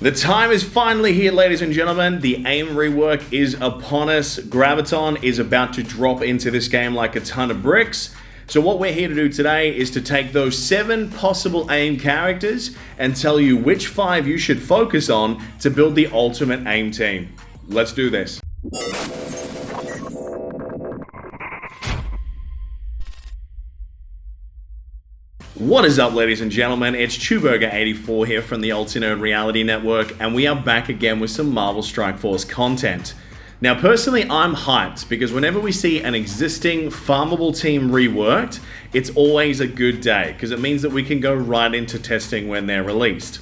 The time is finally here, ladies and gentlemen. The Aim Rework is upon us. Graviton is about to drop into this game like a ton of bricks. So what we're here to do today is to take those 7 possible AIM characters and tell you which 5 you should focus on to build the ultimate AIM team. Let's do this. What is up, ladies and gentlemen? It's Chewburger84 here from the Ultimate Reality Network, and we are back again with some Marvel Strike Force content. Now, personally, I'm hyped because whenever we see an existing farmable team reworked, it's always a good day because it means that we can go right into testing when they're released.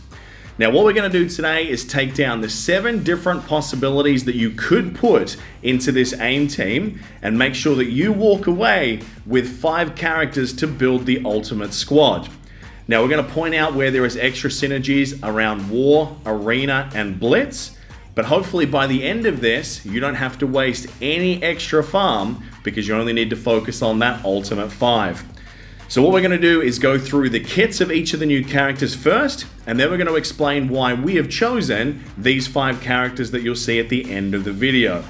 Now, what we're going to do today is take down the 7 different possibilities that you could put into this AIM team and make sure that you walk away with 5 characters to build the ultimate squad. Now, we're going to point out where there is extra synergies around War, Arena, and Blitz, but hopefully by the end of this, you don't have to waste any extra farm because you only need to focus on that ultimate 5. So what we're going to do is go through the kits of each of the new characters first, and then we're going to explain why we have chosen these 5 characters that you'll see at the end of the video.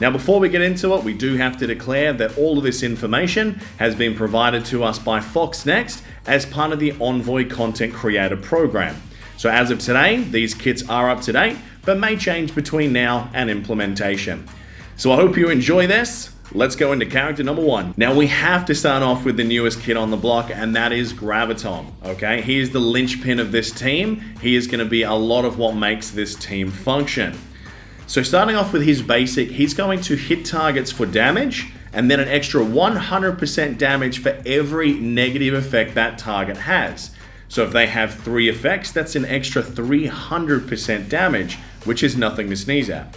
Now, before we get into it, we do have to declare that all of this information has been provided to us by Fox Next as part of the Envoy Content Creator Program. So as of today, these kits are up to date, but may change between now and implementation. So I hope you enjoy this. Let's go into character number 1. Now, we have to start off with the newest kid on the block, and that is Graviton, okay? He is the linchpin of this team. He is going to be a lot of what makes this team function. So starting off with his basic, he's going to hit targets for damage, and then an extra 100% damage for every negative effect that target has. So if they have 3 effects, that's an extra 300% damage, which is nothing to sneeze at.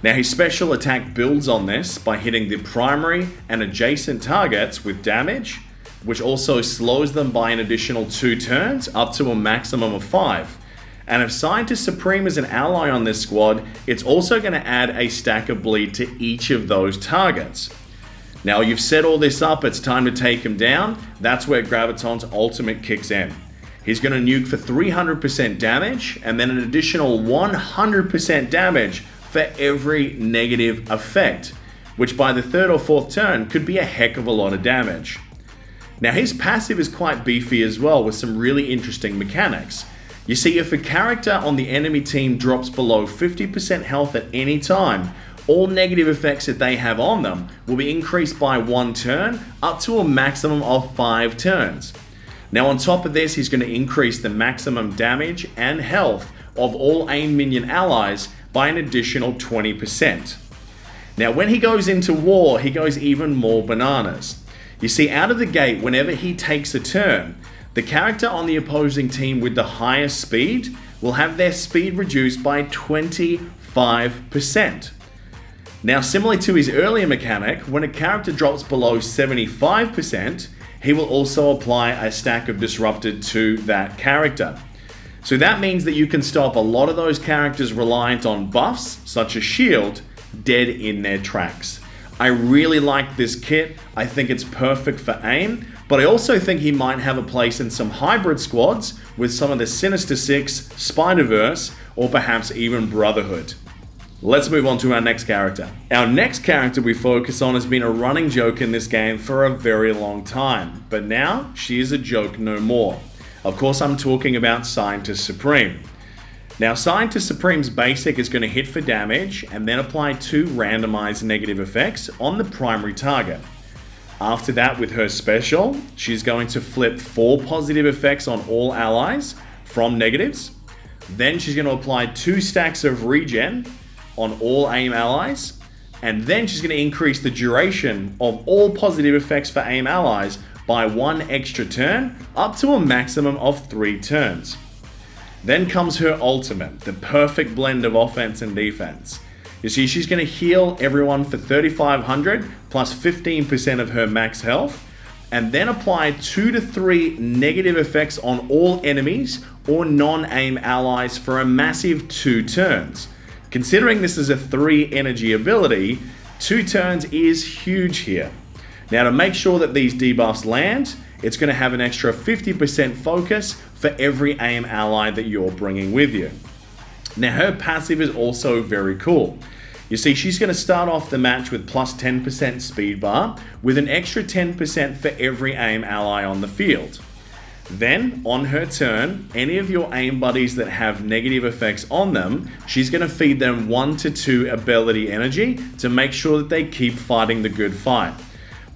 Now, his special attack builds on this by hitting the primary and adjacent targets with damage, which also slows them by an additional 2 turns up to a maximum of 5. And if Scientist Supreme is an ally on this squad, it's also going to add a stack of bleed to each of those targets. Now, you've set all this up, it's time to take him down. That's where Graviton's ultimate kicks in. He's going to nuke for 300% damage and then an additional 100% damage for every negative effect, which by the 3rd or 4th turn could be a heck of a lot of damage. Now, his passive is quite beefy as well, with some really interesting mechanics. You see, if a character on the enemy team drops below 50% health at any time, all negative effects that they have on them will be increased by 1 turn up to a maximum of 5 turns. Now, on top of this, he's going to increase the maximum damage and health of all AIM minion allies by an additional 20%. Now, when he goes into war, he goes even more bananas. You see, out of the gate, whenever he takes a turn, the character on the opposing team with the highest speed will have their speed reduced by 25%. Now, similarly to his earlier mechanic, when a character drops below 75%, he will also apply a stack of Disrupted to that character. So that means that you can stop a lot of those characters reliant on buffs, such as S.h.i.e.L.D, dead in their tracks. I really like this kit. I think it's perfect for AIM, but I also think he might have a place in some hybrid squads with some of the Sinister Six, Spider-Verse, or perhaps even Brotherhood. Let's move on to our next character. Our next character we focus on has been a running joke in this game for a very long time, but now she is a joke no more. Of course, I'm talking about Scientist Supreme. Now, Scientist Supreme's basic is going to hit for damage and then apply 2 randomized negative effects on the primary target. After that, with her special, she's going to flip 4 positive effects on all allies from negatives. Then she's going to apply 2 stacks of regen on all AIM allies. And then she's going to increase the duration of all positive effects for AIM allies by 1 extra turn, up to a maximum of 3 turns. Then comes her ultimate, the perfect blend of offense and defense. You see, she's going to heal everyone for 3,500 plus 15% of her max health, and then apply 2 to 3 negative effects on all enemies or non-AIM allies for a massive 2 turns. Considering this is a 3 energy ability, 2 turns is huge here. Now, to make sure that these debuffs land, it's going to have an extra 50% focus for every AIM ally that you're bringing with you. Now her passive is also very cool. You see, she's going to start off the match with plus 10% speed bar with an extra 10% for every AIM ally on the field. Then, on her turn, any of your AIM buddies that have negative effects on them, she's going to feed them 1 to 2 ability energy to make sure that they keep fighting the good fight.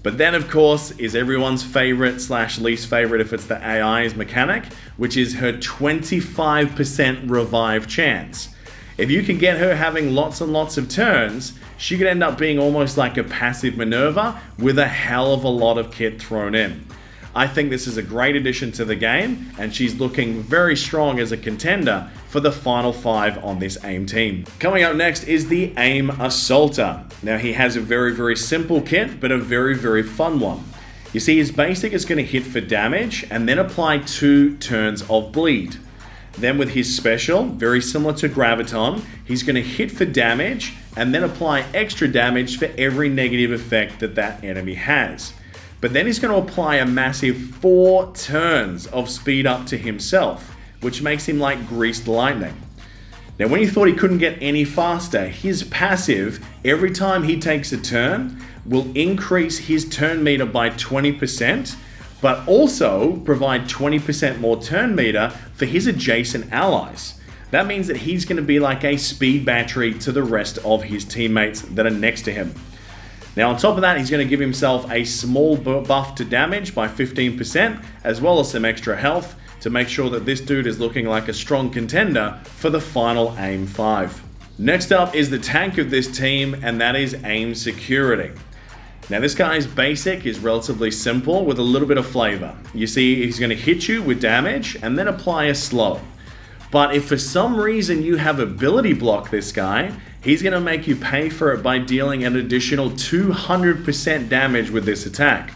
But then, of course, is everyone's favorite / least favorite if it's the AI's mechanic, which is her 25% revive chance. If you can get her having lots and lots of turns, she could end up being almost like a passive Minerva with a hell of a lot of kit thrown in. I think this is a great addition to the game, and she's looking very strong as a contender for the final 5 on this AIM team. Coming up next is the AIM Assaulter. Now he has a very simple kit, but a very fun one. You see, his basic is going to hit for damage and then apply 2 turns of bleed. Then with his special, very similar to Graviton, he's going to hit for damage and then apply extra damage for every negative effect that enemy has. But then he's going to apply a massive 4 turns of speed up to himself, which makes him like greased lightning. Now when you thought he couldn't get any faster, his passive, every time he takes a turn, will increase his turn meter by 20%, but also provide 20% more turn meter for his adjacent allies. That means that he's going to be like a speed battery to the rest of his teammates that are next to him. Now on top of that, he's going to give himself a small buff to damage by 15%, as well as some extra health to make sure that this dude is looking like a strong contender for the final AIM 5. Next up is the tank of this team, and that is AIM Security. Now this guy's basic is relatively simple with a little bit of flavor. You see, he's going to hit you with damage and then apply a slow. But if for some reason you have ability block this guy, he's going to make you pay for it by dealing an additional 200% damage with this attack.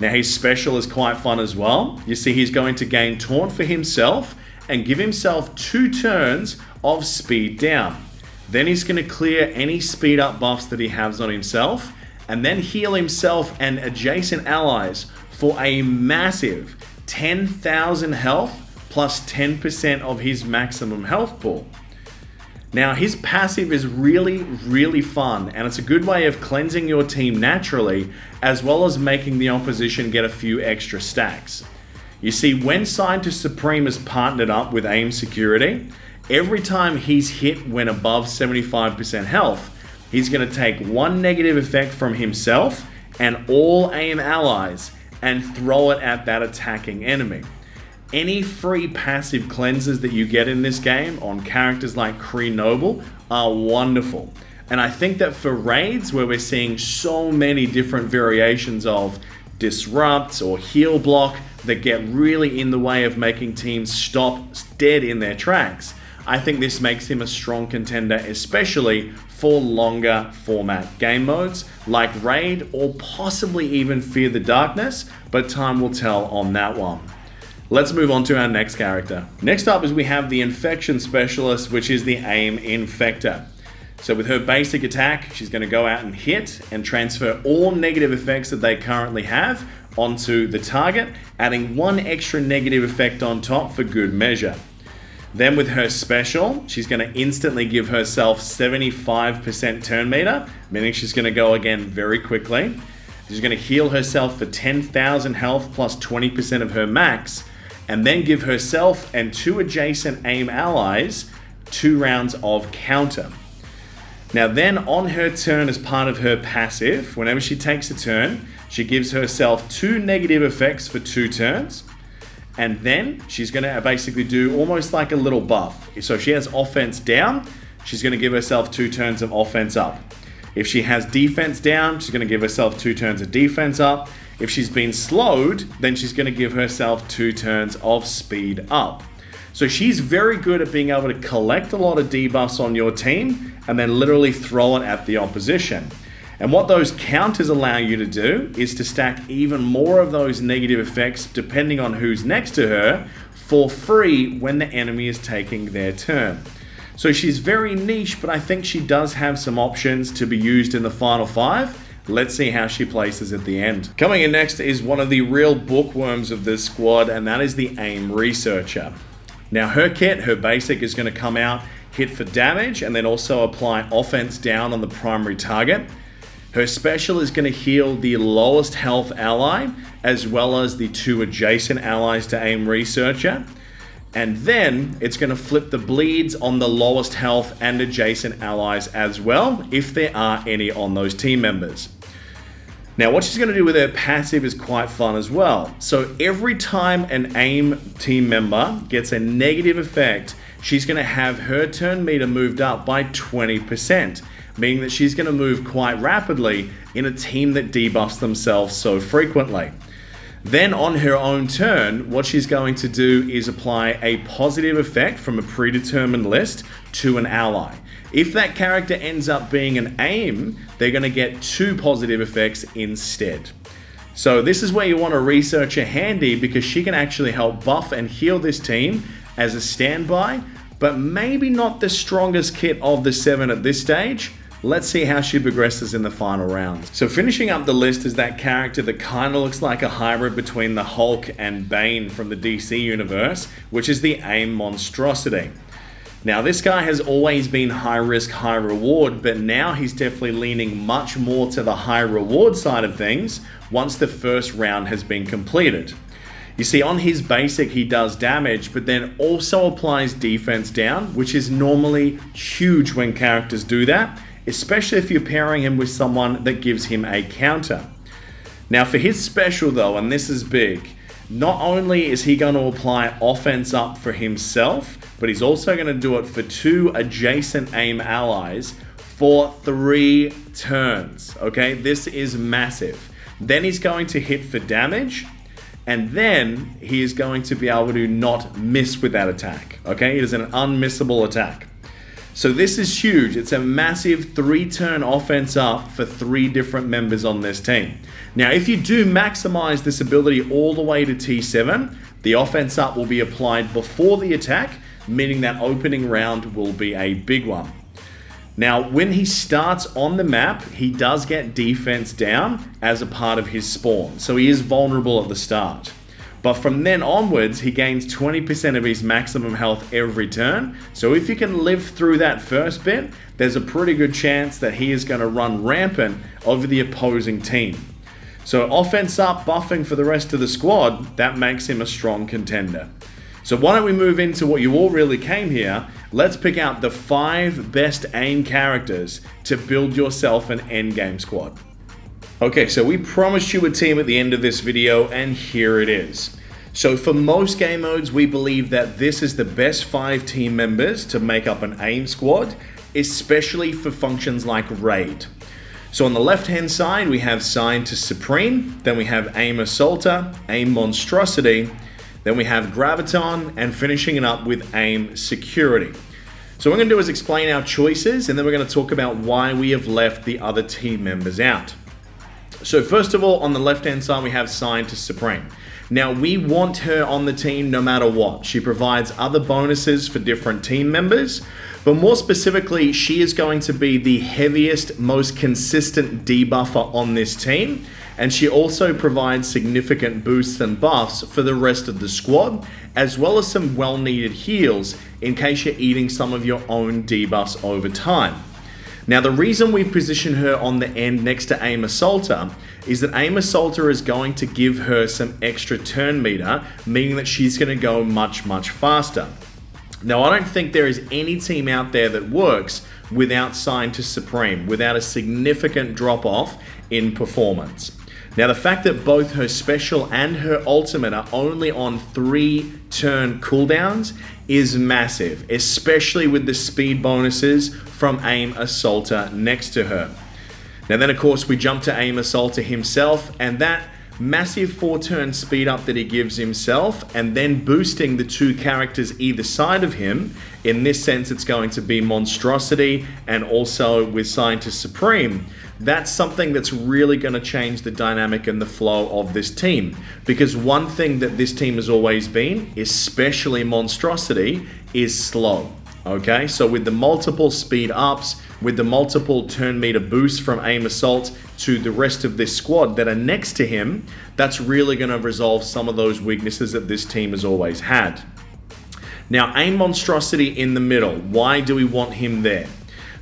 Now his special is quite fun as well. You see, he's going to gain taunt for himself and give himself 2 turns of speed down. Then he's going to clear any speed up buffs that he has on himself, and then heal himself and adjacent allies for a massive 10,000 health plus 10% of his maximum health pool. Now his passive is really fun, and it's a good way of cleansing your team naturally, as well as making the opposition get a few extra stacks. You see, when Scientist Supreme is partnered up with AIM Security, every time he's hit when above 75% health, he's going to take 1 negative effect from himself and all AIM allies and throw it at that attacking enemy. Any free passive cleanses that you get in this game on characters like Kree Noble are wonderful. And I think that for raids where we're seeing so many different variations of disrupts or heal block that get really in the way of making teams stop dead in their tracks, I think this makes him a strong contender, especially for longer format game modes like Raid or possibly even Fear the Darkness, but time will tell on that one. Let's move on to our next character. Next up is we have the Infection Specialist, which is the AIM Infector. So with her basic attack, she's going to go out and hit and transfer all negative effects that they currently have onto the target, adding 1 extra negative effect on top for good measure. Then with her special, she's going to instantly give herself 75% turn meter, meaning she's going to go again very quickly. She's going to heal herself for 10,000 health plus 20% of her max, and then give herself and 2 adjacent AIM allies 2 rounds of counter. Now then, on her turn as part of her passive, whenever she takes a turn, she gives herself 2 negative effects for 2 turns. And then she's going to basically do almost like a little buff. So if she has offense down, she's going to give herself 2 turns of offense up. If she has defense down, she's going to give herself 2 turns of defense up. If she's been slowed, then she's going to give herself 2 turns of speed up. So she's very good at being able to collect a lot of debuffs on your team and then literally throw it at the opposition. And what those counters allow you to do is to stack even more of those negative effects depending on who's next to her for free when the enemy is taking their turn. So she's very niche, but I think she does have some options to be used in the final 5. Let's see how she places at the end. Coming in next is one of the real bookworms of this squad, and that is the AIM Researcher. Now her kit, her basic, is going to come out, hit for damage, and then also apply offense down on the primary target. Her special is going to heal the lowest health ally, as well as the 2 adjacent allies to AIM Researcher. And then it's going to flip the bleeds on the lowest health and adjacent allies as well, if there are any on those team members. Now, what she's going to do with her passive is quite fun as well. So every time an AIM team member gets a negative effect, she's going to have her turn meter moved up by 20%, meaning that she's going to move quite rapidly in a team that debuffs themselves so frequently. Then on her own turn, what she's going to do is apply a positive effect from a predetermined list to an ally. If that character ends up being an AIM, they're going to get 2 positive effects instead. So this is where you want a researcher handy, because she can actually help buff and heal this team as a standby, but maybe not the strongest kit of the 7 at this stage. Let's see how she progresses in the final round. So finishing up the list is that character that kind of looks like a hybrid between the Hulk and Bane from the DC universe, which is the AIM Monstrosity. Now this guy has always been high risk, high reward, but now he's definitely leaning much more to the high reward side of things once the first round has been completed. You see, on his basic, he does damage, but then also applies defense down, which is normally huge when characters do that, especially if you're pairing him with someone that gives him a counter. Now for his special though, and this is big, not only is he going to apply offense up for himself, but he's also going to do it for 2 adjacent AIM allies for 3 turns. Okay, this is massive. Then he's going to hit for damage, and then he is going to be able to not miss with that attack. Okay, it is an unmissable attack. So this is huge. It's a massive 3-turn offense up for 3 different members on this team. Now, if you do maximize this ability all the way to T7, the offense up will be applied before the attack, meaning that opening round will be a big one. Now, when he starts on the map, he does get defense down as a part of his spawn, so he is vulnerable at the start. But from then onwards, he gains 20% of his maximum health every turn. So if you can live through that first bit, there's a pretty good chance that he is going to run rampant over the opposing team. So offense up, buffing for the rest of the squad, that makes him a strong contender. So why don't we move into what you all really came here. Let's pick out the 5 best AIM characters to build yourself an endgame squad. Okay, so we promised you a team at the end of this video, and here it is. So for most game modes, we believe that this is the best 5 team members to make up an AIM squad, especially for functions like Raid. So on the left-hand side, we have Scientist Supreme, then we have AIM Assaulter, AIM Monstrosity, then we have Graviton, and finishing it up with AIM Security. So what we're going to do is explain our choices, and then we're going to talk about why we have left the other team members out. So first of all, on the left-hand side, we have Scientist Supreme. Now, we want her on the team no matter what. She provides other bonuses for different team members, but more specifically, she is going to be the heaviest, most consistent debuffer on this team, and she also provides significant boosts and buffs for the rest of the squad, as well as some well-needed heals in case you're eating some of your own debuffs over time. Now, the reason we position her on the end next to AIM Assaulter is that AIM Assaulter is going to give her some extra turn meter, meaning that she's going to go much, much faster. Now, I don't think there is any team out there that works without Scientist Supreme, without a significant drop-off in performance. Now, the fact that both her special and her ultimate are only on 3-turn cooldowns is massive, especially with the speed bonuses from AIM Assaulter next to her. Now then, of course, we jump to AIM Assaulter himself, and that massive 4-turn speed up that he gives himself, and then boosting the 2 characters either side of him. In this sense, it's going to be Monstrosity and also with Scientist Supreme. That's something that's really going to change the dynamic and the flow of this team. Because one thing that this team has always been, especially Monstrosity, is slow. Okay, so with the multiple speed ups, with the multiple turn meter boosts from AIM Assault to the rest of this squad that are next to him, that's really going to resolve some of those weaknesses that this team has always had. Now, AIM Monstrosity in the middle. Why do we want him there?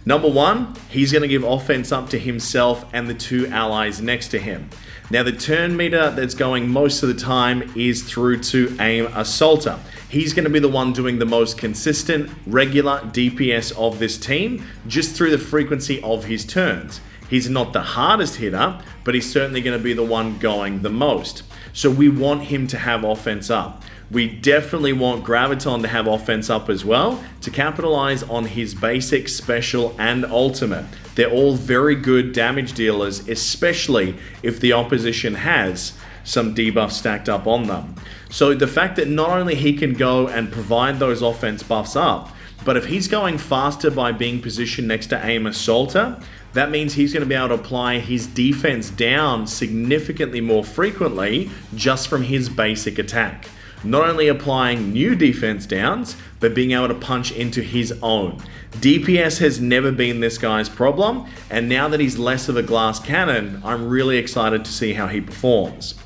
Number one, he's going to give offense up to himself and the two allies next to him. Now, the turn meter that's going most of the time is through to AIM Assaulter. He's going to be the one doing the most consistent, regular DPS of this team, just through the frequency of his turns. He's not the hardest hitter, but he's certainly going to be the one going the most. So we want him to have offense up. We definitely want Graviton to have offense up as well to capitalize on his basic, special, and ultimate. They're all very good damage dealers, especially if the opposition has some debuffs stacked up on them. So the fact that not only he can go and provide those offense buffs up, but if he's going faster by being positioned next to AIM Assaulter, that means he's going to be able to apply his defense down significantly more frequently just from his basic attack. Not only applying new defense downs, but being able to punch into his own. DPS has never been this guy's problem, and now that he's less of a glass cannon, I'm really excited to see how he performs.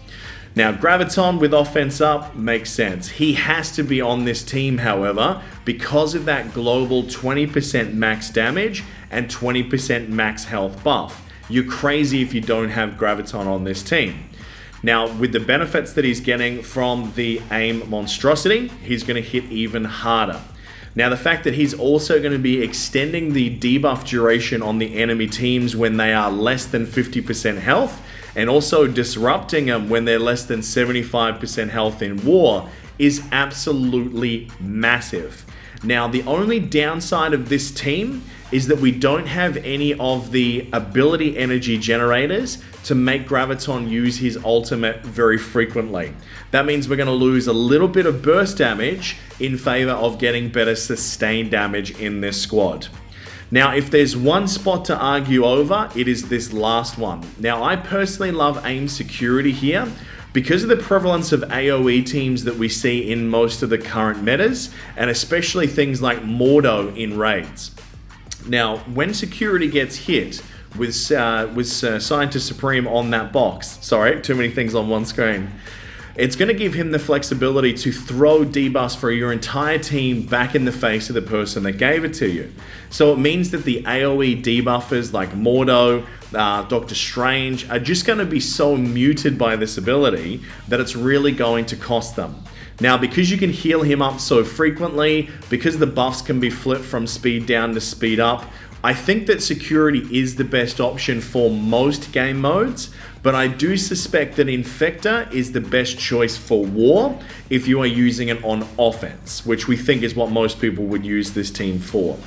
Now, Graviton with offense up makes sense. He has to be on this team, however, because of that global 20% max damage and 20% max health buff. You're crazy if you don't have Graviton on this team. Now, with the benefits that he's getting from the AIM Monstrosity, he's going to hit even harder. Now, the fact that he's also going to be extending the debuff duration on the enemy teams when they are less than 50% health, and also disrupting them when they're less than 75% health in war, is absolutely massive. Now, the only downside of this team is that we don't have any of the ability energy generators to make Graviton use his ultimate very frequently. That means we're going to lose a little bit of burst damage in favor of getting better sustained damage in this squad. Now, if there's one spot to argue over, it is this last one. Now, I personally love AIM security here because of the prevalence of AoE teams that we see in most of the current metas, and especially things like Mordo in raids. Now, when security gets hit with Scientist Supreme on that box, sorry, too many things on one screen, it's going to give him the flexibility to throw debuffs for your entire team back in the face of the person that gave it to you. So it means that the AoE debuffers like Mordo, Doctor Strange are just going to be so muted by this ability that it's really going to cost them. Now, because you can heal him up so frequently, because the buffs can be flipped from speed down to speed up, I think that security is the best option for most game modes, but I do suspect that Infector is the best choice for war if you are using it on offense, which we think is what most people would use this team for.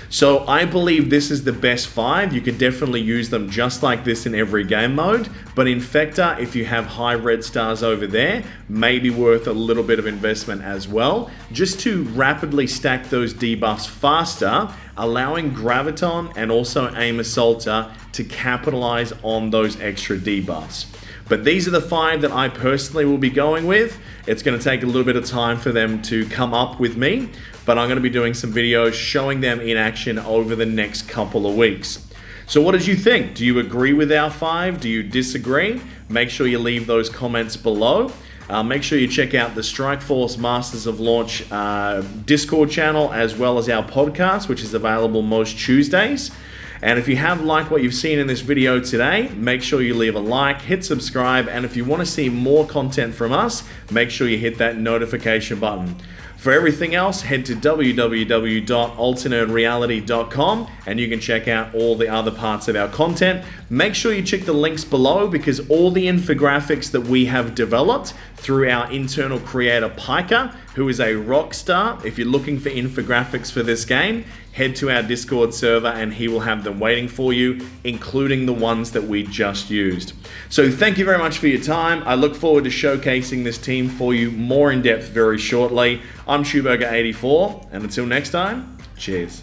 So I believe this is the best 5. You could definitely use them just like this in every game mode, but Infector, if you have high red stars over there, may be worth a little bit of investment as well, just to rapidly stack those debuffs faster, allowing Graviton and also AIM Assaulter to capitalize on those extra debuffs. But these are the 5 that I personally will be going with. It's going to take a little bit of time for them to come up with me, but I'm going to be doing some videos showing them in action over the next couple of weeks. So what did you think? Do you agree with our 5? Do you disagree? Make sure you leave those comments below. Make sure you check out the Strikeforce Masters of Launch Discord channel, as well as our podcast, which is available most Tuesdays. And if you have liked what you've seen in this video today, make sure you leave a like, hit subscribe, and if you want to see more content from us, make sure you hit that notification button. For everything else, head to www.alternatedreality.com and you can check out all the other parts of our content. Make sure you check the links below because all the infographics that we have developed through our internal creator Piker, who is a rock star. If you're looking for infographics for this game, head to our Discord server and he will have them waiting for you, including the ones that we just used. So thank you very much for your time. I look forward to showcasing this team for you more in depth very shortly. I'm s.h.i.e.L.D. 84, and until next time, cheers.